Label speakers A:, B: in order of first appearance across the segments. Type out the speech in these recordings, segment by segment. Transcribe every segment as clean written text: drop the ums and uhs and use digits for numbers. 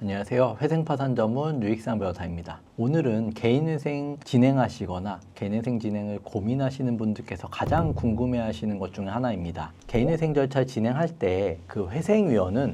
A: 안녕하세요. 회생파산 전문 유익상 변호사입니다. 오늘은 개인회생 진행하시거나 개인회생 진행을 고민하시는 분들께서 가장 궁금해하시는 것 중에 하나입니다. 개인회생 절차 진행할 때 그 회생위원은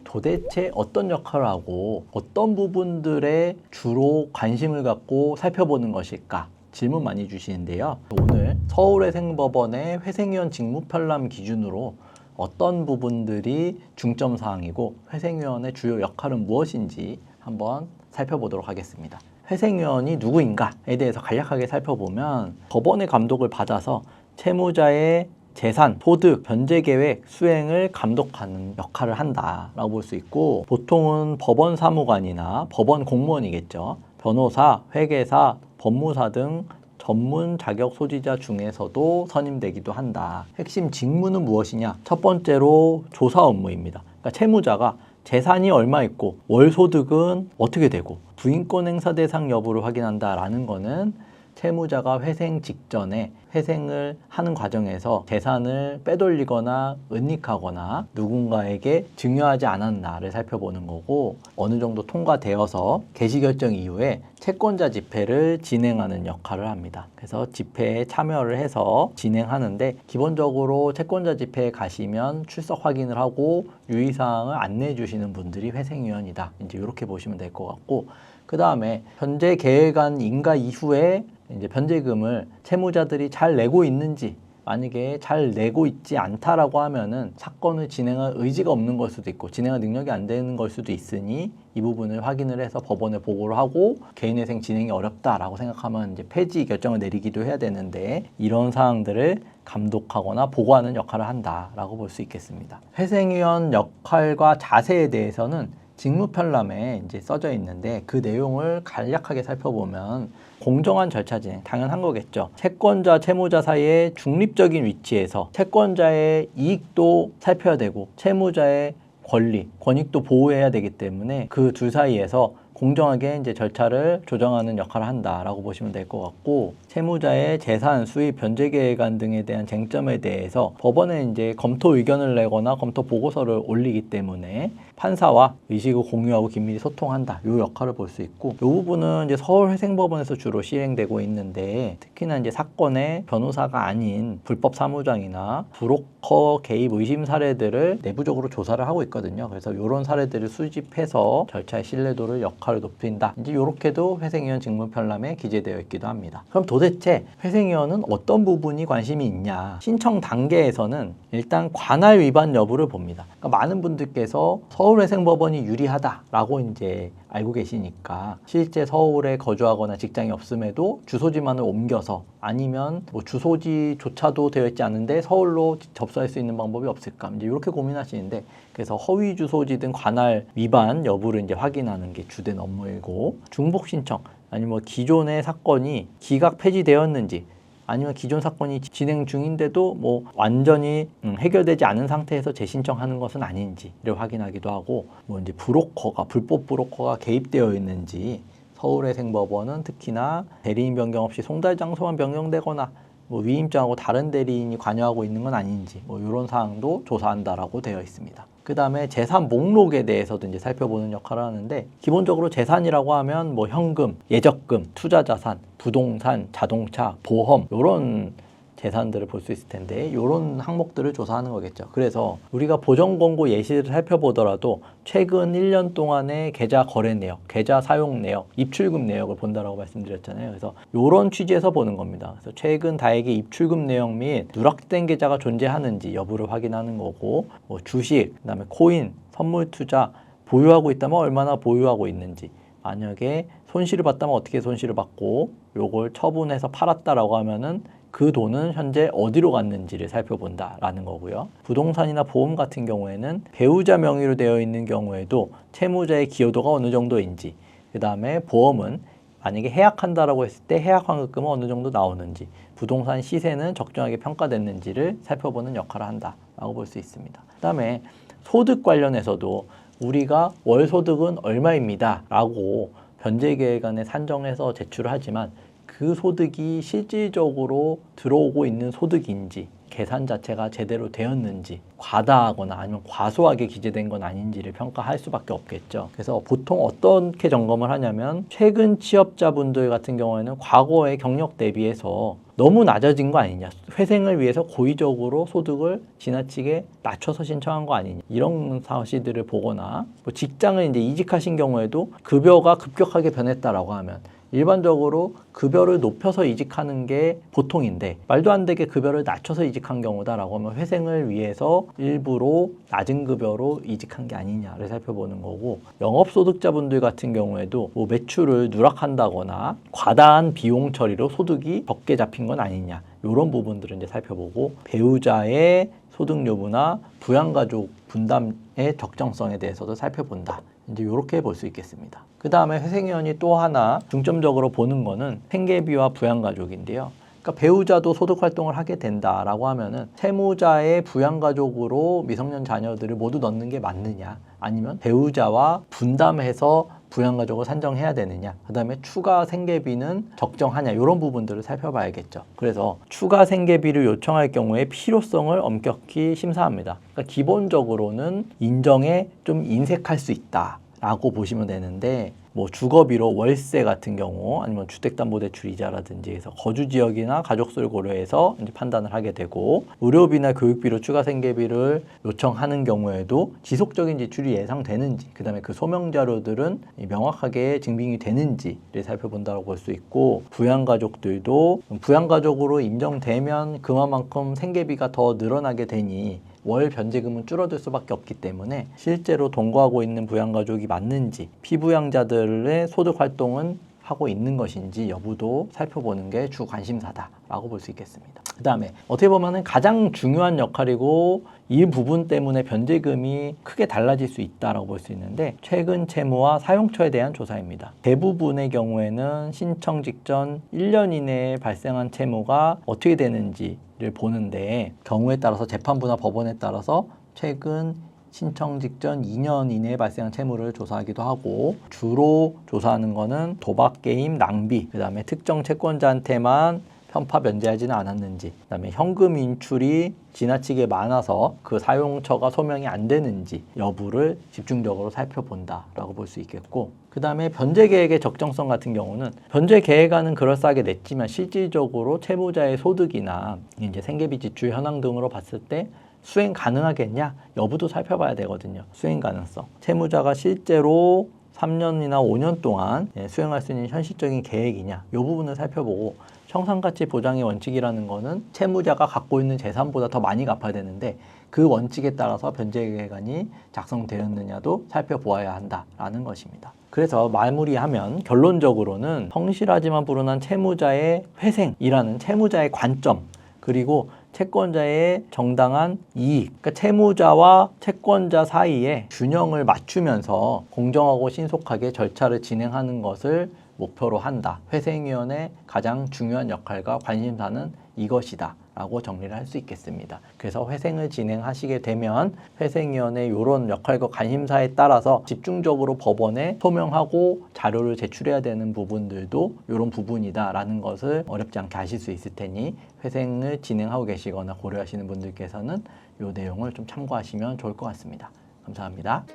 A: 도대체 어떤 역할을 하고 어떤 부분들에 주로 관심을 갖고 살펴보는 것일까? 질문 많이 주시는데요. 오늘 서울회생법원의 회생위원 직무편람 기준으로 어떤 부분들이 중점사항이고 회생위원의 주요 역할은 무엇인지 한번 살펴보도록 하겠습니다. 회생위원이 누구인가에 대해서 간략하게 살펴보면 법원의 감독을 받아서 채무자의 재산, 소득, 변제계획 수행을 감독하는 역할을 한다라고 볼 수 있고, 보통은 법원 사무관이나 법원 공무원이겠죠. 변호사, 회계사, 법무사 등 전문 자격 소지자 중에서도 선임되기도 한다. 핵심 직무는 무엇이냐? 첫 번째로 조사 업무입니다. 그러니까 채무자가 재산이 얼마 있고 월 소득은 어떻게 되고 부인권 행사 대상 여부를 확인한다라는 거는 채무자가 회생 직전에 회생을 하는 과정에서 재산을 빼돌리거나 은닉하거나 누군가에게 증여하지 않았나를 살펴보는 거고, 어느 정도 통과되어서 개시결정 이후에 채권자 집회를 진행하는 역할을 합니다. 그래서 집회에 참여를 해서 진행하는데, 기본적으로 채권자 집회에 가시면 출석 확인을 하고 유의사항을 안내해 주시는 분들이 회생위원이다. 이제 이렇게 보시면 될 것 같고, 그 다음에 현재 계획안 인가 이후에 이제 변제금을 채무자들이 잘 내고 있는지, 만약에 잘 내고 있지 않다라고 하면은 사건을 진행할 의지가 없는 걸 수도 있고 진행할 능력이 안 되는 걸 수도 있으니 이 부분을 확인을 해서 법원에 보고를 하고 개인회생 진행이 어렵다라고 생각하면 이제 폐지 결정을 내리기도 해야 되는데, 이런 사항들을 감독하거나 보고하는 역할을 한다라고 볼 수 있겠습니다. 회생위원 역할과 자세에 대해서는 직무편람에 이제 써져 있는데, 그 내용을 간략하게 살펴보면 공정한 절차 진행, 당연한 거겠죠. 채권자, 채무자 사이의 중립적인 위치에서 채권자의 이익도 살펴야 되고 채무자의 권리, 권익도 보호해야 되기 때문에 그 둘 사이에서 공정하게 이제 절차를 조정하는 역할을 한다라고 보시면 될 것 같고, 채무자의 재산, 수입, 변제 계획안 등에 대한 쟁점에 대해서 법원에 이제 검토 의견을 내거나 검토 보고서를 올리기 때문에 판사와 의식을 공유하고 긴밀히 소통한다. 이 역할을 볼 수 있고, 이 부분은 이제 서울회생법원에서 주로 시행되고 있는데, 특히나 이제 사건의 변호사가 아닌 불법 사무장이나 브로커 개입 의심 사례들을 내부적으로 조사를 하고 있거든요. 그래서 이런 사례들을 수집해서 절차의 신뢰도를 역할을 높인다. 이제 이렇게도 회생위원 직무편람에 기재되어 있기도 합니다. 그럼 도대체 회생위원은 어떤 부분이 관심이 있냐? 신청 단계에서는 일단 관할 위반 여부를 봅니다. 그러니까 많은 분들께서 서울회생법원이 유리하다라고 이제 알고 계시니까 실제 서울에 거주하거나 직장이 없음에도 주소지만을 옮겨서, 아니면 뭐 주소지조차도 되어 있지 않은데 서울로 접수할 수 있는 방법이 없을까, 이제 이렇게 고민하시는데, 그래서 허위 주소지 등 관할 위반 여부를 이제 확인하는 게 주된 업무이고, 중복 신청, 아니면 뭐 기존의 사건이 기각 폐지되었는지, 아니면 기존 사건이 진행 중인데도 뭐 완전히 해결되지 않은 상태에서 재신청하는 것은 아닌지를 확인하기도 하고, 뭐 이제 불법 브로커가 개입되어 있는지, 서울회생법원은 특히나 대리인 변경 없이 송달 장소만 변경되거나 뭐 위임장하고 다른 대리인이 관여하고 있는 건 아닌지, 뭐 이런 사항도 조사한다라고 되어 있습니다. 그 다음에 재산 목록에 대해서도 이제 살펴보는 역할을 하는데, 기본적으로 재산이라고 하면 뭐 현금, 예적금, 투자자산, 부동산, 자동차, 보험, 이런 재산들을 볼 수 있을 텐데, 이런 항목들을 조사하는 거겠죠. 그래서 우리가 보전권고 예시를 살펴보더라도 최근 1년 동안의 계좌 거래 내역, 계좌 사용 내역, 입출금 내역을 본다라고 말씀드렸잖아요. 그래서 이런 취지에서 보는 겁니다. 그래서 최근 다액의 입출금 내역 및 누락된 계좌가 존재하는지 여부를 확인하는 거고, 뭐 주식, 그다음에 코인, 선물 투자 보유하고 있다면 얼마나 보유하고 있는지, 만약에 손실을 봤다면 어떻게 손실을 받고 요걸 처분해서 팔았다라고 하면은 그 돈은 현재 어디로 갔는지를 살펴본다라는 거고요. 부동산이나 보험 같은 경우에는 배우자 명의로 되어 있는 경우에도 채무자의 기여도가 어느 정도인지, 그 다음에 보험은 만약에 해약한다라고 했을 때 해약 환급금은 어느 정도 나오는지, 부동산 시세는 적정하게 평가됐는지를 살펴보는 역할을 한다라고 볼 수 있습니다. 그 다음에 소득 관련해서도 우리가 월 소득은 얼마입니다 라고 변제계획안에 산정해서 제출을 하지만, 그 소득이 실질적으로 들어오고 있는 소득인지, 계산 자체가 제대로 되었는지, 과다하거나 아니면 과소하게 기재된 건 아닌지를 평가할 수밖에 없겠죠. 그래서 보통 어떻게 점검을 하냐면 최근 취업자분들 같은 경우에는 과거의 경력 대비해서 너무 낮아진 거 아니냐, 회생을 위해서 고의적으로 소득을 지나치게 낮춰서 신청한 거 아니냐, 이런 사실들을 보거나 뭐 직장을 이제 이직하신 경우에도 급여가 급격하게 변했다라고 하면 일반적으로 급여를 높여서 이직하는 게 보통인데 말도 안 되게 급여를 낮춰서 이직한 경우다라고 하면 회생을 위해서 일부러 낮은 급여로 이직한 게 아니냐를 살펴보는 거고, 영업소득자분들 같은 경우에도 뭐 매출을 누락한다거나 과다한 비용 처리로 소득이 적게 잡힌 건 아니냐, 이런 부분들을 이제 살펴보고, 배우자의 소득 여부나 부양가족 분담의 적정성에 대해서도 살펴본다. 이제 이렇게 볼 수 있겠습니다. 그 다음에 회생위원이 또 하나 중점적으로 보는 거는 생계비와 부양가족인데요. 그러니까 배우자도 소득 활동을 하게 된다라고 하면은 채무자의 부양가족으로 미성년 자녀들을 모두 넣는 게 맞느냐, 아니면 배우자와 분담해서 부양가족을 산정해야 되느냐, 그 다음에 추가 생계비는 적정하냐, 이런 부분들을 살펴봐야겠죠. 그래서 추가 생계비를 요청할 경우에 필요성을 엄격히 심사합니다. 그러니까 기본적으로는 인정에 좀 인색할 수 있다 라고 보시면 되는데, 뭐 주거비로 월세 같은 경우 아니면 주택담보대출 이자라든지 해서 거주 지역이나 가족수를 고려해서 이제 판단을 하게 되고, 의료비나 교육비로 추가 생계비를 요청하는 경우에도 지속적인 지출이 예상되는지, 그 다음에 그 소명 자료들은 명확하게 증빙이 되는지를 살펴본다고 볼 수 있고, 부양가족들도 부양가족으로 인정되면 그만큼 생계비가 더 늘어나게 되니 월 변제금은 줄어들 수밖에 없기 때문에 실제로 동거하고 있는 부양가족이 맞는지, 피부양자들의 소득 활동은 하고 있는 것인지 여부도 살펴보는 게 주 관심사다라고 볼 수 있겠습니다. 그 다음에 어떻게 보면 가장 중요한 역할이고 이 부분 때문에 변제금이 크게 달라질 수 있다고 볼 수 있는데, 최근 채무와 사용처에 대한 조사입니다. 대부분의 경우에는 신청 직전 1년 이내에 발생한 채무가 어떻게 되는지 를 보는데, 경우에 따라서 재판부나 법원에 따라서 최근 신청 직전 2년 이내에 발생한 채무를 조사하기도 하고, 주로 조사하는 거는 도박, 게임, 낭비, 그 다음에 특정 채권자한테만 편파 면제하지는 않았는지, 그 다음에 현금 인출이 지나치게 많아서 그 사용처가 소명이 안 되는지 여부를 집중적으로 살펴본다라고 볼 수 있겠고, 그 다음에 변제 계획의 적정성 같은 경우는 변제 계획안은 그럴싸하게 냈지만 실질적으로 채무자의 소득이나 이제 생계비 지출 현황 등으로 봤을 때 수행 가능하겠냐 여부도 살펴봐야 되거든요. 수행 가능성, 채무자가 실제로 3년이나 5년 동안 수행할 수 있는 현실적인 계획이냐, 이 부분을 살펴보고, 청산가치 보장의 원칙이라는 거는 채무자가 갖고 있는 재산보다 더 많이 갚아야 되는데 그 원칙에 따라서 변제 계획안이 작성되었느냐도 살펴보아야 한다라는 것입니다. 그래서 마무리하면 결론적으로는 성실하지만 불운한 채무자의 회생이라는 채무자의 관점, 그리고 채권자의 정당한 이익, 그러니까 채무자와 채권자 사이에 균형을 맞추면서 공정하고 신속하게 절차를 진행하는 것을 목표로 한다. 회생위원회의 가장 중요한 역할과 관심사는 이것이다 라고 정리를 할 수 있겠습니다. 그래서 회생을 진행하시게 되면 회생위원회의 이런 역할과 관심사에 따라서 집중적으로 법원에 소명하고 자료를 제출해야 되는 부분들도 이런 부분이다 라는 것을 어렵지 않게 아실 수 있을 테니, 회생을 진행하고 계시거나 고려하시는 분들께서는 이 내용을 좀 참고하시면 좋을 것 같습니다. 감사합니다.